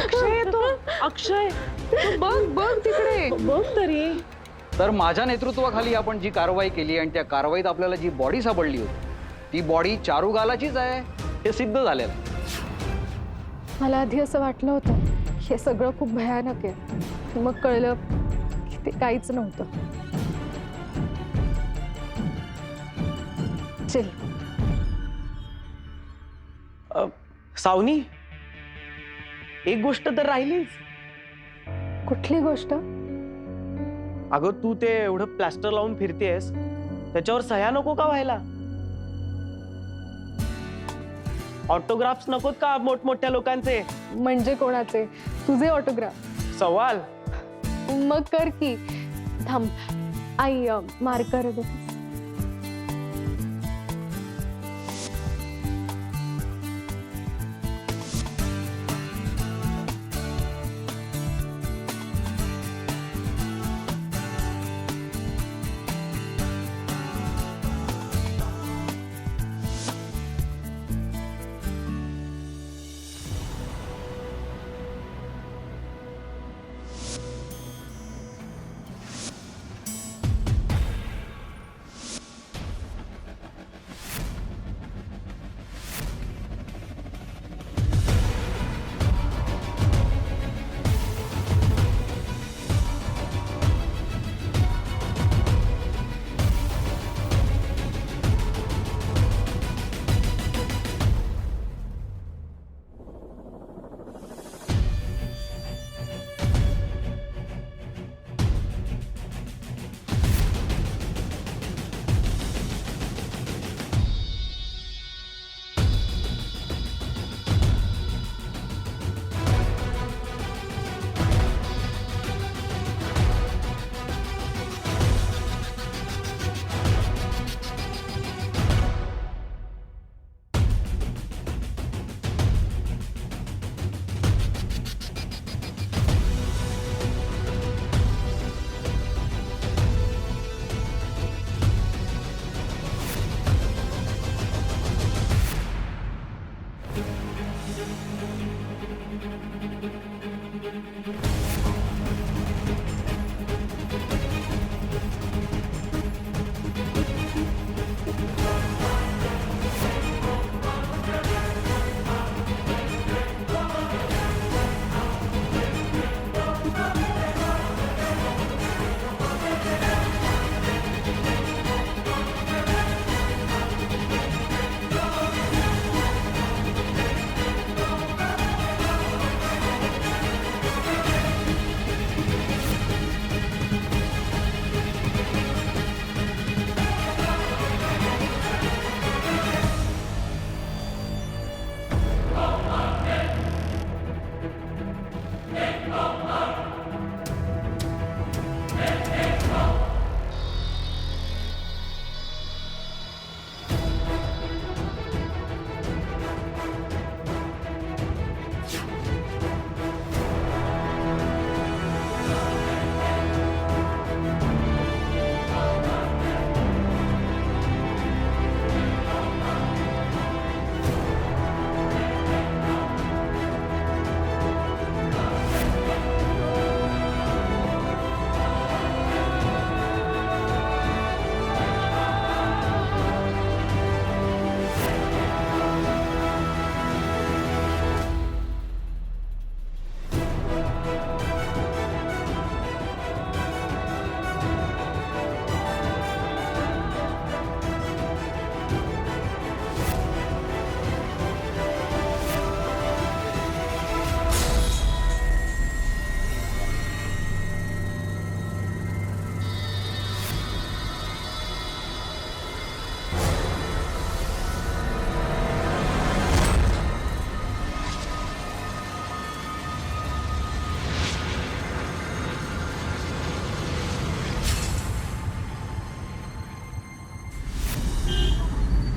अक्षय येतो. अक्षय तू बघ बघ तिकडे बघ तरी. तर माझ्या नेतृत्वाखाली आपण जी कारवाई केली आणि त्या कारवाईत आपल्याला जी बॉडी सापडली होती ती बॉडी चारुगालाचीच आहे हे सिद्ध झालेलं आहे. मला आधी असं वाटलं होतं हे सगळं खूप भयानक आहे, मग कळलं की ते काहीच नव्हतं. चल सावनी, एक गोष्ट तर राहिलीच. कुठली गोष्ट? अगं तू ते एवढं प्लास्टर लावून फिरतेस त्याच्यावर सह्या नको का व्हायला? ऑटोग्राफ्स नकोत का मोठमोठ्या लोकांचे? म्हणजे कोणाचे? तुझे ऑटोग्राफ? सवाल. मग कर की. थांब, आई मार्कर दे.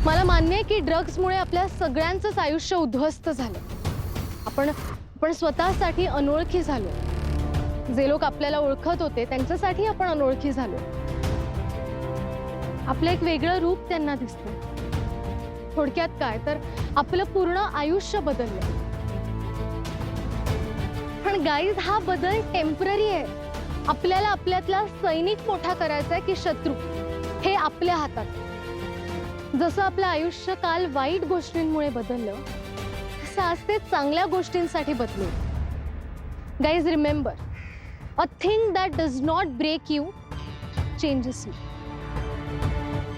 मला मान्य आहे की ड्रग्समुळे आपल्या सगळ्यांचंच आयुष्य उद्ध्वस्त झालं. आपण स्वतःसाठी अनोळखी झालो. जे लोक आपल्याला ओळखत होते त्यांच्यासाठी आपण अनोळखी झालो. आपलं एक वेगळं रूप त्यांना दिसतं. थोडक्यात काय तर आपलं पूर्ण आयुष्य बदललं. पण गाईज हा बदल टेम्पररी आहे. आपल्याला आपल्यातला सैनिक मोठा करायचा आहे की शत्रू हे आपल्या हातात. जसं आपलं आयुष्य काल वाईट गोष्टींमुळे बदललं तसं आज ते चांगल्या गोष्टींसाठी बदलेल. Guys remember, a thing that does not break you changes you.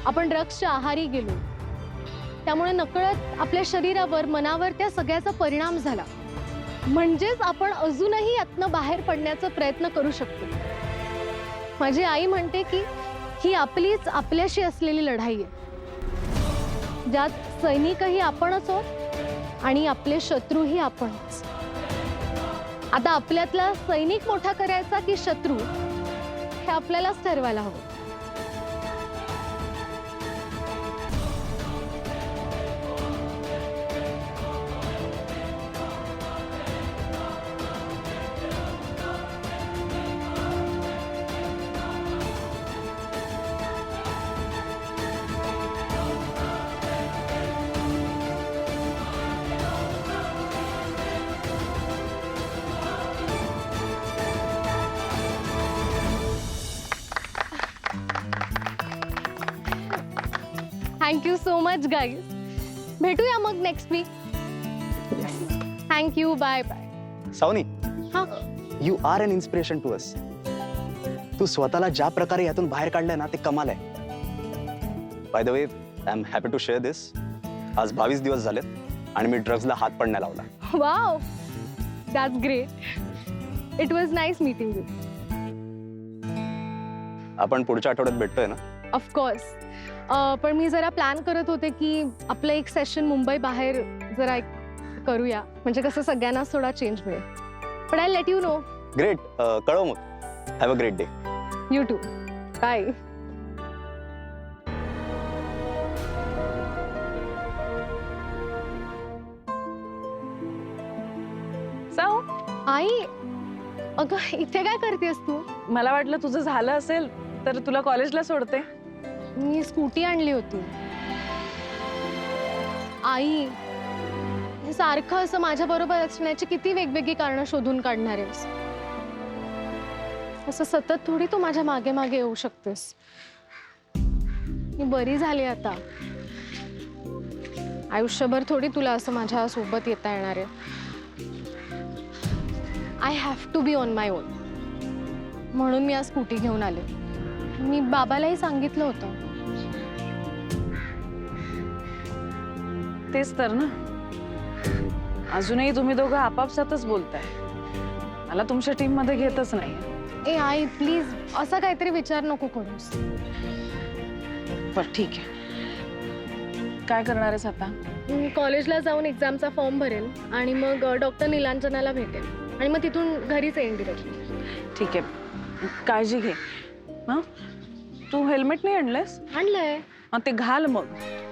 आपण ड्रग्सच्या आहारी गेलो, त्यामुळे नकळत आपल्या शरीरावर मनावर त्या सगळ्याचा परिणाम झाला. म्हणजेच आपण अजूनही यातनं बाहेर पडण्याचा प्रयत्न करू शकतो. माझी आई म्हणते की ही आपलीच आपल्याशी असलेली लढाई आहे, ज्यात सैनिकही आपणच आहोत आणि आपले शत्रूही आपणच. आता आपल्यातला सैनिक मोठा करायचा की शत्रू हे आपल्यालाच ठरवायला हवं. Thank you so much guys. भेटूया मग next week. Thank you. Bye bye. Savani, हा, you are an inspiration to us. तू स्वतःला ज्या प्रकारे यातून बाहेर काढलंय ना ते कमाल आहे. By the way, I am happy to share this. आज 22 दिवस झालेत आणि मी ड्रग्सला हात पण नाही लावला. Wow, that's great. It was nice meeting you. आपण पुढच्या आठवड्यात भेटतोय ना? ऑफकोर्स. पण मी जरा प्लॅन करत होते की आपलं एक सेशन मुंबई बाहेर जरा एक करूया, म्हणजे कसं सगळ्यांना थोडा चेंज मिळेल. पण I let you know. Great. कळव मग. Have a great day. You too. Bye. Sau, आई, अगं इथे काय करतेस तू? मला वाटलं तुझं झालं असेल तर तुला कॉलेजला सोडते. मी स्कूटी आणली होती. आई, हे सारखं असं माझ्या बरोबर असण्याची किती वेगवेगळी कारणं शोधून काढणार आहेस. असं सतत थोडी तू माझ्या मागे मागे येऊ शकतेस. मी बरी झाली आता. आयुष्यभर थोडी तुला असं माझ्या सोबत येता येणार आहे. I have to be on my own. म्हणून मी आज स्कूटी घेऊन आले. मी बाबालाही सांगितलं होतं. तेच तर ना, अजूनही तुम्ही दोघं आपापसातच बोलताय. मला तुमच्या टीम मध्ये घेतच नाही. ए आई, प्लीज असा काहीतरी विचार नको करूस. बरं ठीक आहे. काय करणार आहेस आता? कॉलेजला जाऊन एक्झामचा फॉर्म भरेल आणि मग डॉक्टर नीलांजनाला भेटेल आणि मग तिथून घरीच येईन डिरेक्टली. ठीक आहे, काळजी घे. हा, तू हेल्मेट नाही आणलंयस? आणलंय. ते घाल मग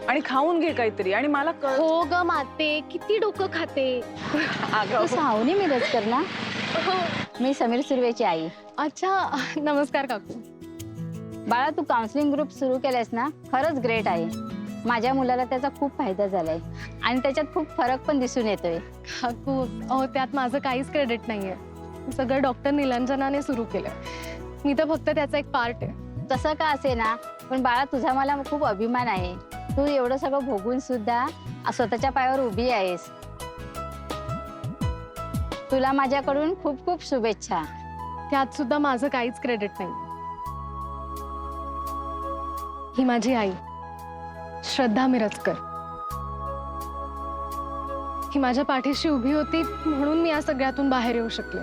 आणि खाऊन घे काहीतरी आणि मला कळ. हो ग माते, किती डोकं खाते. अगं, सावनी मिरजकर ना? हो. मी समीर सुर्वेची आई. अच्छा, नमस्कार काकू. बाळा, तू काउन्सिलिंग ग्रुप सुरू केलायस ना, खरंच ग्रेट आहे. माझ्या मुलाला त्याचा खूप फायदा झालाय आणि त्याच्यात खूप फरक पण दिसून येतोय. काकू, अहो त्यात माझं काहीच क्रेडिट नाहीये. सगळं डॉक्टर नीलांजनाने सुरू केलं. मी तर फक्त त्याचा एक पार्ट आहे. तसं का असे ना, पण बाळा तुझा मला खूप अभिमान आहे. तू एवढं सगळं भोगून सुद्धा स्वतःच्या पायावर उभी आहेस. तुला माझ्याकडून खूप खूप शुभेच्छा. त्यात सुद्धा माझं काहीच क्रेडिट नाही. ही माझी आई श्रद्धा मिरजकर. ही माझ्या पाठीशी उभी होती म्हणून मी या सगळ्यातून बाहेर येऊ शकले.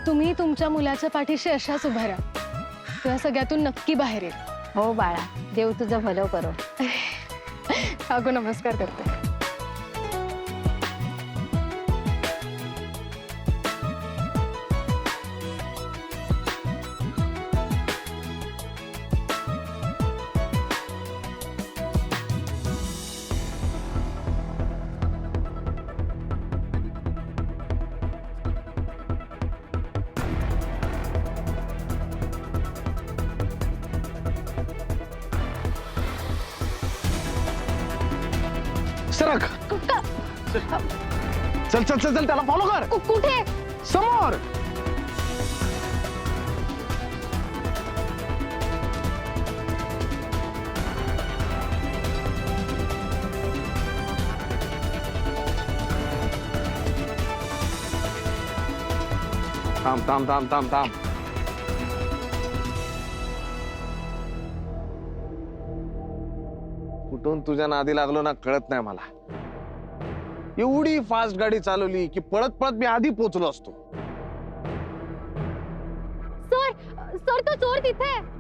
तुम्ही तुमच्या मुलाच्या पाठीशी अशाच उभ्या राहा. तो या सगळ्यातून नक्की बाहेर येईल. हो बाळा, देव तुझं भलं करो. काकू नमस्कार करते. सरक. चल चल चल चल त्याला फॉलो कर कुठे? समोर. थांब थांब थांब थांब थांब. कुठून तुझ्या नादी लागलो ना कळत नाही मला. एवढी फास्ट गाडी चालवली की पळत पळत मी आधी पोहोचलो असतो. सर सर तो चोर तिथे आहे.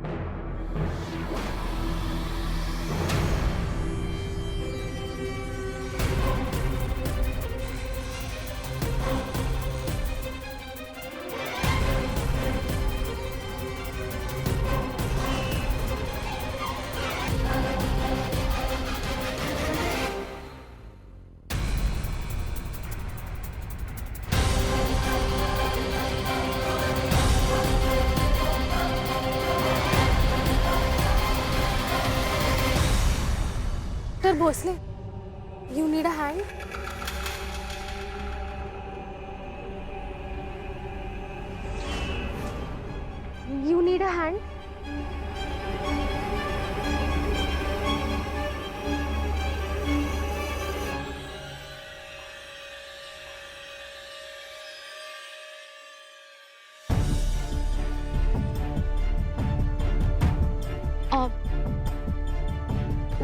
Sir Bhosale, you need a hand. You need a hand.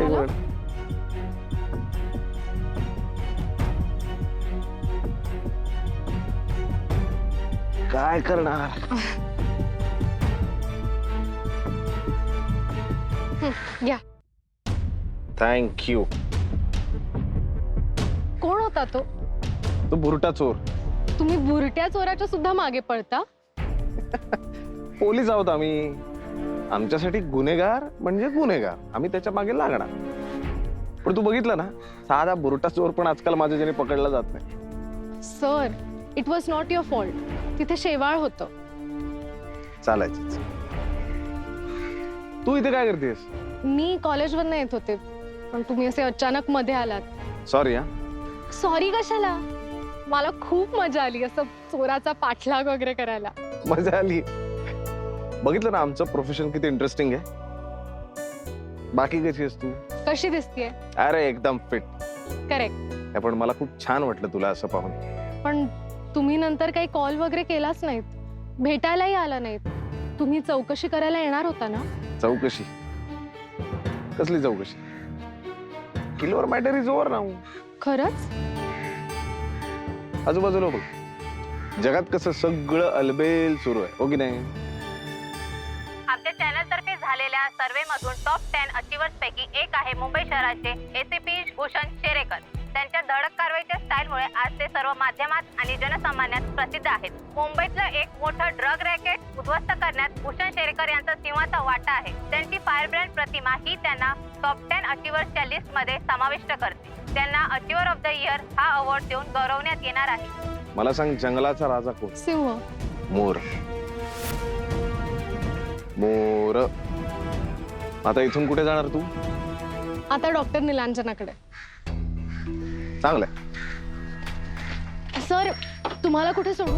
एक मिनिट. काय करणार. घ्या. थँक्यू. कोण होता तो? तो बुरटा चोर. तुम्ही बुरट्या चोराच्या सुद्धा मागे पळता? पोलीस आहोत आम्ही. आमच्यासाठी गुन्हेगार म्हणजे गुन्हेगार. आम्ही त्याच्या मागे लागणार. पण तू बघितलं ना, साधा बुरटा चोर पण आजकाल माझ्या ज्याने पकडला जात नाही. Sir, it was not your fault. तिथे शेवाळ होतं. चालायचंच. तू इथे काय करतेस? मी कॉलेजवरनं येत होते, पण तुम्ही असे अचानक मध्ये आलात. सॉरी हा. सॉरी कशाला? मला खूप मजा आली असं चोराचा पाठलाग वगैरे करायला. मजा आली. बघितलं ना आमचं प्रोफेशन किती इंटरेस्टिंग आहे. बाकी कशी आहेस तू? कशी दिसतीये? अरे एकदम फिट. करेक्ट. पण मला खूप छान वाटलं तुला असं पाहून. पण तुम्ही नंतर काही कॉल वगैरे केलाच नाहीत, भेटायलाही आला नाहीत. तुम्ही चौकशी करायला येणार होता ना? चौकशी? कसली चौकशी? किलोवर मॅटर इज ओव्हर नाऊ. खरंच? आजूबाजूला बघ. जगात कसं सगळं अलबेल सुरू आहे, हो की नाही? आपल्या चॅनल तर्फे झालेल्या सर्वे मधून टॉप 10 अचिव्हर्स पैकी एक आहे मुंबई शहराचे एसीपी भूषण शेरेकर. त्यांच्या धडक कारवाईच्या स्टाईलमुळे आज ते सर्व माध्यमात आणि जनसामान्यात प्रसिद्ध आहेत. मुंबईतलं एक मोठं ड्रग रॅकेट उद्ध्वस्त करण्यात भूषण शेरेकर यांचा सिंहाचा वाटा आहे. त्यांची फायरब्रँड प्रतिमा ही त्यांना टॉप 10 अचिव्हर्सच्या लिस्ट मध्ये समाविष्ट करते. त्यांना अचिव्हर ऑफ द इयर हा अवॉर्ड देऊन गौरवण्यात येणार आहे. मला सांग, जंगलाचा राजा कोण? सिंह. मोर. मोर. आता इथून कुठे जाणार तू? आता डॉक्टर निलांजनाकडे. चांगलंय. सर, तुम्हाला कुठे सोडू?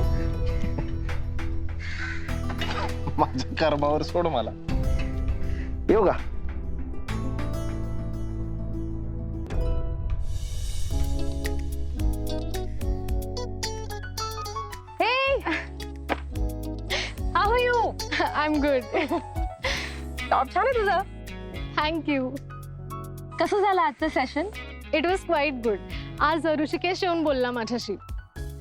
माझ्या कर्मावर सोड मला. येऊ का? How are you? I am good. Top छान आहे तुझं. थँक्यू. कसं झालं आजचं session? It was quite good. आज ऋषिकेश येऊन बोलला माझ्याशी.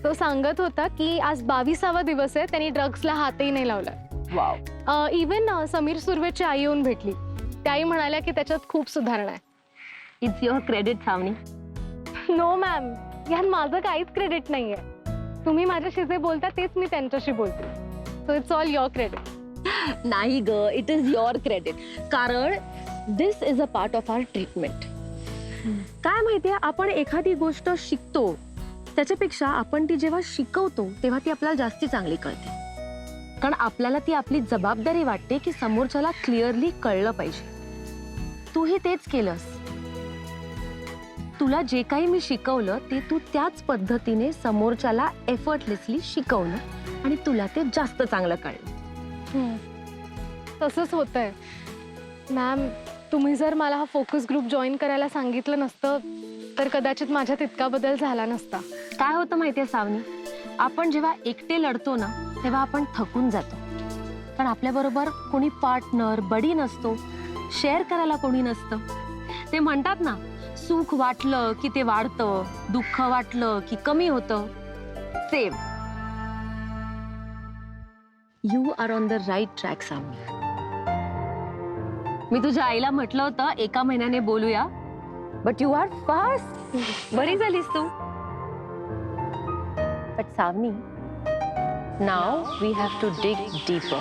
तो सांगत होता की आज 22वा दिवस आहे, त्यांनी ड्रग्सला हातही नाही लावला. वाव. इवन समीर सुर्वेची आई येऊन भेटली. त्याही म्हणाल्या की त्याच्यात खूप सुधारणा आहे. It's your credit Savani. No ma'am, यात माझं काहीच क्रेडिट नाहीये. तुम्ही माझ्याशी जे बोलता तेच मी त्यांच्याशी बोलते. So it's all your credit. नाही ग, इट इज युअर क्रेडिट. कारण this is a part of our treatment. काय माहितीये, आपण एखादी गोष्ट शिकतो त्याच्यापेक्षा आपण ती जेव्हा शिकवतो तेव्हा ती आपल्याला जास्ती चांगली कळते. कारण आपल्याला ती आपली जबाबदारी वाटते की समोरच्याला क्लिअरली कळलं पाहिजे. तूही तेच केलंस. तुला जे काही मी शिकवलं ते तू त्याच पद्धतीने समोरच्याला एफर्टलेसली शिकवलं आणि तुला ते जास्त चांगलं कळलं. तसंच होतंय मॅम. तुम्ही जर मला हा फोकस ग्रुप जॉईन करायला सांगितलं नसतं तर कदाचित माझ्यात इतका बदल झाला नसता. काय होतं माहितीये सावनी, आपण जेव्हा एकटे लढतो ना तेव्हा आपण थकून जातो, कारण आपल्या बरोबर कोणी पार्टनर बडी नसतो, शेअर करायला कोणी नसतं. ते म्हणतात ना, सुख वाटलं की ते वाढतं, दुःख वाटलं की कमी होतं. Same. You are on the right track Savani. मी तुझ्या आईला म्हटलं होतं 1 महिन्याने बोलूया, बट यू आर फास्ट. बरी झालीस तू. But Savani, now we have to dig deeper.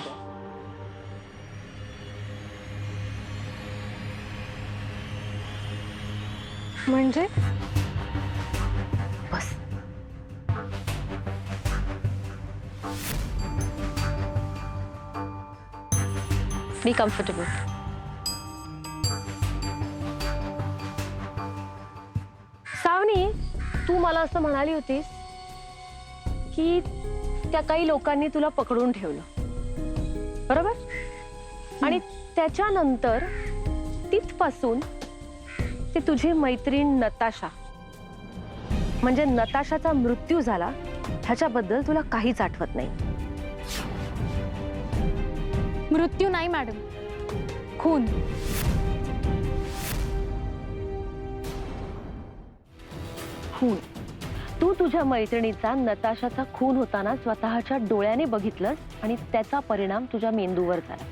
म्हणजे बस. Be comfortable. सावनी, तू मला असं म्हणाली होतीस की त्या काही लोकांनी तुला पकडून ठेवलं, बरोबर? आणि त्याच्यानंतर तिथपासून ती तुझी मैत्रीण नताशा, म्हणजे नताशाचा मृत्यू झाला ह्याच्याबद्दल तुला काहीच आठवत नाही. मृत्यू नाही मॅडम, खून. खून. तू तुझ्या मैत्रिणीचा नताशाचा खून होताना स्वतःच्या डोळ्याने बघितलंस आणि त्याचा परिणाम तुझ्या मेंदूवर झाला.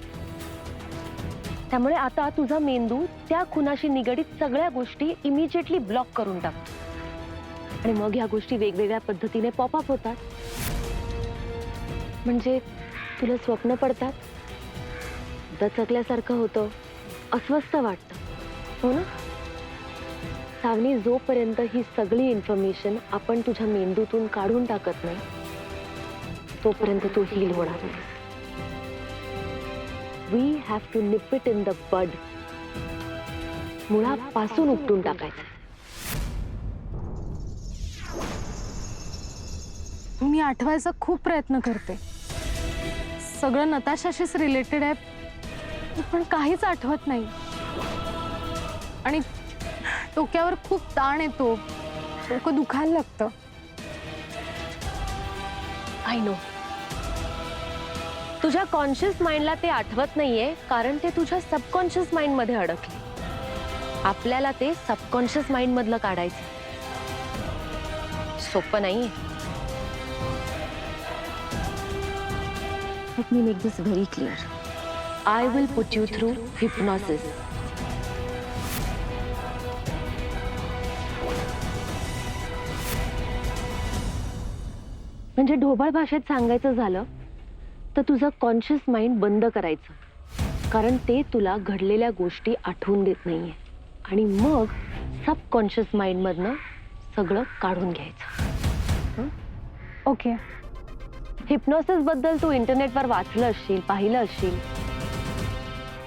त्यामुळे आता तुझा मेंदू त्या खुनाशी निगडीत सगळ्या गोष्टी इमिजिएटली ब्लॉक करून टाकतो आणि मग ह्या गोष्टी वेगवेगळ्या पद्धतीने पॉपअप होतात. म्हणजे तुला स्वप्न पडतात, दचकल्यासारखं होतं, अस्वस्थ वाटतं, हो ना? सावनी, जोपर्यंत ही सगळी इन्फॉर्मेशन आपण तुझ्या मेंदूतून काढून टाकत नाही तोपर्यंत तू हील होणार नाही. वी हॅव टू निप इट इन द बड. मुळापासून उपटून टाकायचं. मी आठवायचा खूप प्रयत्न करते, सगळं नताशाशीच रिलेटेड आहे, पण काहीच आठवत नाही. आणि डोक्यावर खूप ताण येतो, डोकं दुखायला लागतं. I know. तुझ्या कॉन्शियस माइंडला ते आठवत नाहीये कारण ते तुझ्या सबकॉन्शियस माइंड मध्ये अडकले. आपल्याला ते सबकॉन्शियस माइंड मधलं काढायचं सोपं नाहीये. Let me make this very clear. I will put you through hypnosis. म्हणजे ढोबळ भाषेत सांगायचं झालं तर तुझं कॉन्शियस माइंड बंद करायचं, कारण ते तुला घडलेल्या गोष्टी आठवून देत नाहीये. आणि मग सबकॉन्शियस माइंड मधनं सगळं काढून घ्यायचं. ओके. हिप्नोसिस बद्दल तू इंटरनेटवर वाचलं असशील, पाहिलं असशील.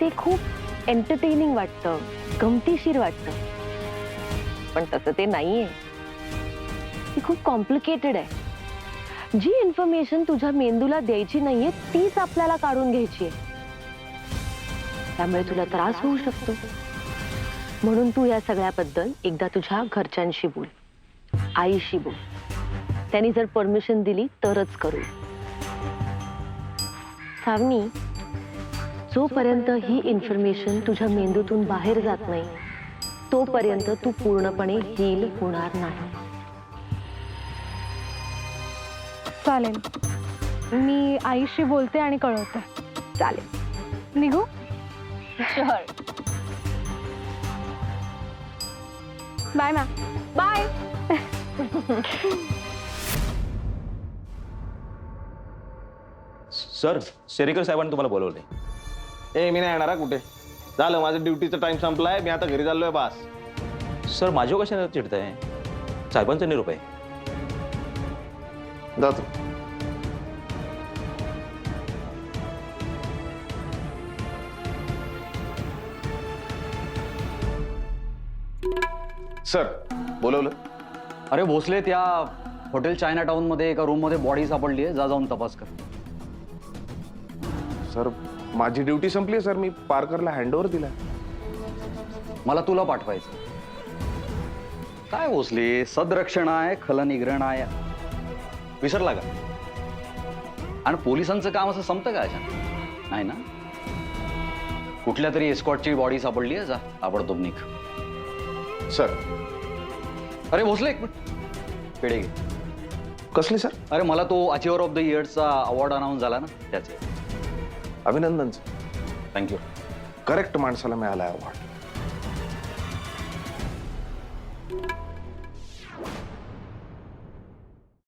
ते खूप एंटरटेनिंग वाटतं, गमतीशीर वाटतं, पण तसं ते नाहीये. ती खूप कॉम्प्लिकेटेड आहे. जी इन्फॉर्मेशन तुझ्या मेंदूला द्यायची नाहीये तीच आपल्याला काढून घ्यायची आहे. त्यामुळे तुला त्रास होऊ शकतो. म्हणून तू या सगळ्याबद्दल एकदा तुझ्या घरच्यांशी बोल, आईशी बोल. त्यांनी जर परमिशन दिली तरच करू. सावनी, जोपर्यंत ही इन्फॉर्मेशन तुझ्या मेंदूतून बाहेर जात नाही तोपर्यंत तू पूर्णपणे हील होणार नाही. चालेल, मी आईशी बोलते आणि कळवते. चालेल. निघू? Sure. Bye ma'am. Bye. Sir, Sherekar साहेबांनी तुम्हाला बोलवले. ए, मी नाही येणार हा कुठे. झालं, माझं ड्युटीचा टाइम संपलाय. मी आता घरी चाललोय. बास. सर, माझ्यावर कशाने चिडताय? साहेबांचा निरोप आहे. जातो. सर, बोलवलं? अरे भोसले, त्या हॉटेल चायना टाउन मध्ये एका रूम मध्ये बॉडी सापडली आहे, जा जाऊन तपास कर. सर माझी ड्युटी संपली आहे सर, मी पार्करला हँडओव्हर दिला. मला तुला पाठवायचं. काय भोसले, सदरक्षण आहे खलनिग्रहण आहे, विसरला का? आणि पोलिसांचं काम असं संपतं का अशा? नाही ना. कुठल्या तरी एस्कॉटची बॉडी सापडली आहे, जा ताबडतोब निघ. सर. अरे भोसले, एक मिनिट, पेढे घे. कसली सर? अरे मला तो अचिव्हर ऑफ द इयरचा अवॉर्ड अनाऊन्स झाला ना, त्याचे. अभिनंदन. थँक्यू. करेक्ट माणसाला मिळाला अवॉर्ड.